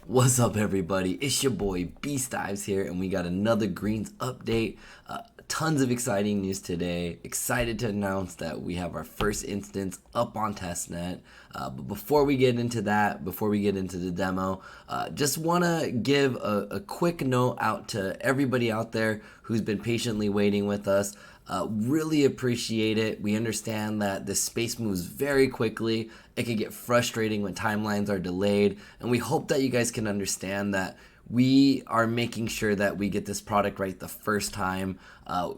What's up, everybody? It's your boy Beast Dives here, and we got another Greens update. Tons of exciting news today. Excited to announce that we have our first instance up on Testnet. But before we get into that, before we get into the demo, just want to give a quick note out to everybody out there who's been patiently waiting with us. Really appreciate it. We understand that this space moves very quickly. It can get frustrating when timelines are delayed, and we hope that you guys can understand that we are making sure that we get this product right the first time.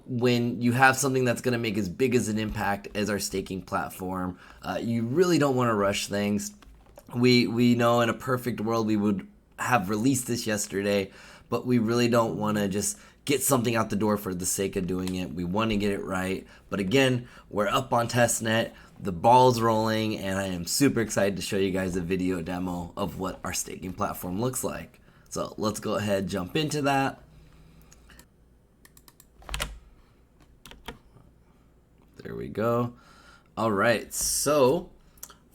When you have something that's going to make as big as an impact as our staking platform, you really don't want to rush things. We know in a perfect world we would have released this yesterday, but we really don't want to just get something out the door for the sake of doing it. We want to get it right. But again, we're up on Testnet, the ball's rolling, and I am super excited to show you guys a video demo of what our staking platform looks like. So let's go ahead, jump into that. There we go. All right, so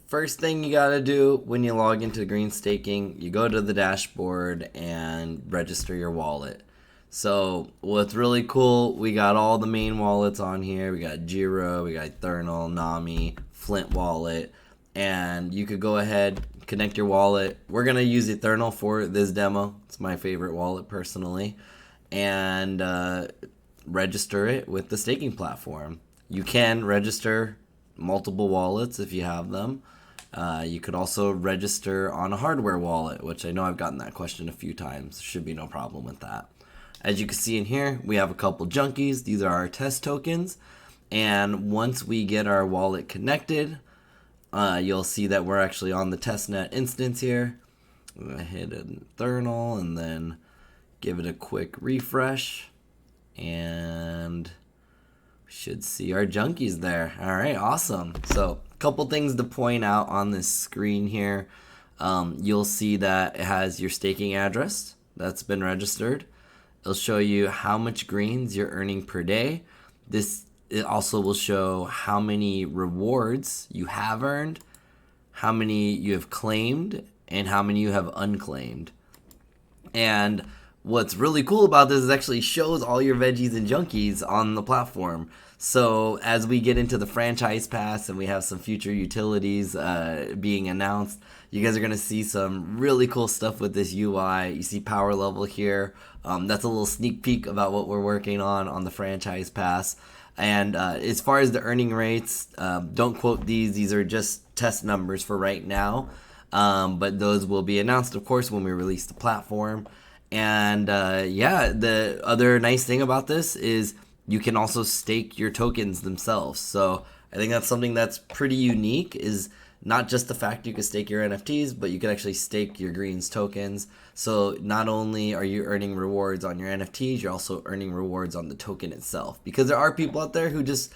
first thing you gotta do when you log into Green Staking, you go to the dashboard and register your wallet. So what's really cool, we got all the main wallets on here. We got Giro, we got Eternal, Nami, Flint wallet, and you could go ahead, connect your wallet. We're gonna use Eternal for this demo. It's my favorite wallet personally, and register it with the staking platform. You can register multiple wallets if you have them. You could also register on a hardware wallet, which I know I've gotten that question a few times. Should be no problem with that. As you can see in here, we have a couple junkies. These are our test tokens. And once we get our wallet connected, you'll see that we're actually on the testnet instance here. I'm going to hit an Eternal and then give it a quick refresh. And we should see our junkies there. All right, awesome. So a couple things to point out on this screen here. You'll see that it has your staking address that's been registered. It'll show you how much greens you're earning per day. It also will show how many rewards you have earned, how many you have claimed, and how many you have unclaimed. And what's really cool about this is it actually shows all your veggies and junkies on the platform. So as we get into the franchise pass and we have some future utilities being announced, you guys are going to see some really cool stuff with this UI. You see power level here. That's a little sneak peek about what we're working on the franchise pass. And as far as the earning rates, don't quote these. These are just test numbers for right now. But those will be announced, of course, when we release the platform. And yeah, the other nice thing about this is you can also stake your tokens themselves. So I think that's something that's pretty unique, is not just the fact you can stake your NFTs, but you can actually stake your Greens tokens. So not only are you earning rewards on your NFTs, you're also earning rewards on the token itself. Because there are people out there who just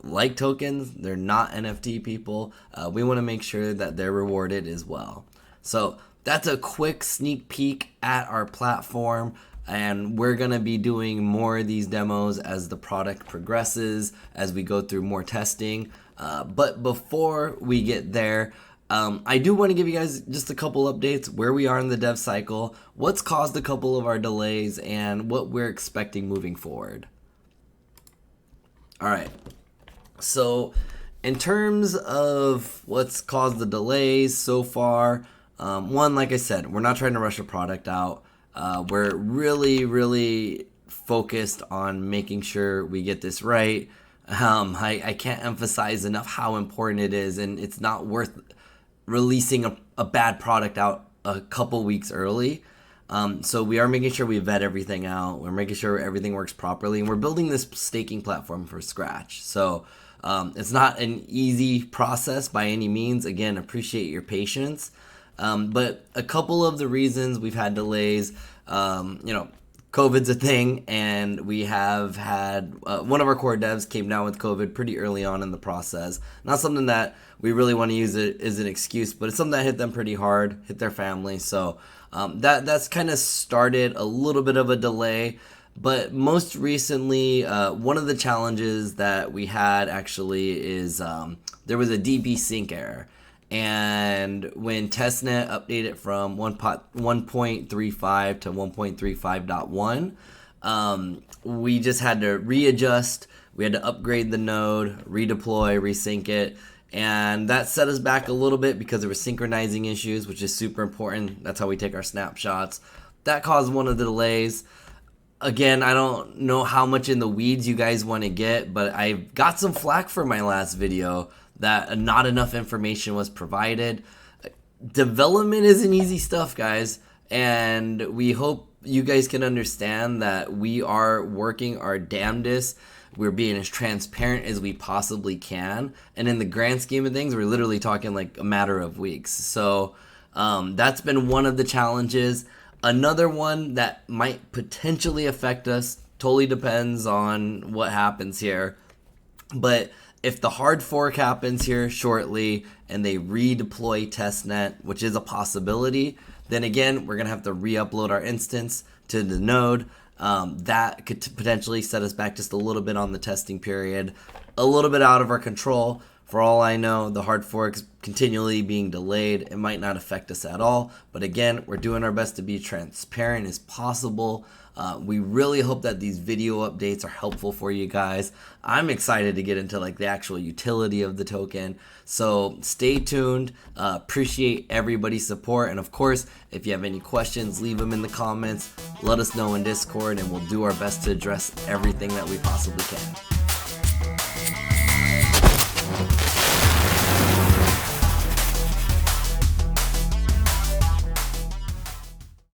like tokens, they're not NFT people. We want to make sure that they're rewarded as well. So that's a quick sneak peek at our platform, and we're going to be doing more of these demos as the product progresses, as we go through more testing. But before we get there, I do want to give you guys just a couple updates where we are in the dev cycle, what's caused a couple of our delays, and what we're expecting moving forward. All right. So in terms of what's caused the delays so far, one, like I said, we're not trying to rush a product out. We're really focused on making sure we get this right. I can't emphasize enough how important it is, and it's not worth releasing a bad product out a couple weeks early. So we are making sure we vet everything out. We're making sure everything works properly, and we're building this staking platform from scratch. So it's not an easy process by any means. Again, appreciate your patience. But a couple of the reasons we've had delays, COVID's a thing, and we have had one of our core devs came down with COVID pretty early on in the process. Not something that we really want to use it as an excuse, but it's something that hit them pretty hard, hit their family. So that's kind of started a little bit of a delay. But most recently, one of the challenges that we had actually is there was a DB sync error. And when Testnet updated from 1.35 to 1.35.1, we just had to readjust. We had to upgrade the node, redeploy, resync it. And that set us back a little bit because there were synchronizing issues, which is super important. That's how we take our snapshots. That caused one of the delays. Again, I don't know how much in the weeds you guys want to get, but I got some flack for my last video that not enough information was provided. Development isn't easy stuff, guys, and we hope you guys can understand that we are working our damnedest. We're being as transparent as we possibly can, and in the grand scheme of things, we're literally talking like a matter of weeks. So that's been one of the challenges. Another one that might potentially affect us, totally depends on what happens here, but if the hard fork happens here shortly and they redeploy testnet, which is a possibility, then again, we're going to have to re-upload our instance to the node. That could potentially set us back just a little bit on the testing period, a little bit out of our control. For all I know, the hard fork's continually being delayed. It might not affect us at all. But again, we're doing our best to be transparent as possible. We really hope that these video updates are helpful for you guys. I'm excited to get into like the actual utility of the token. So stay tuned. Appreciate everybody's support. And of course, if you have any questions, leave them in the comments. Let us know in Discord and we'll do our best to address everything that we possibly can.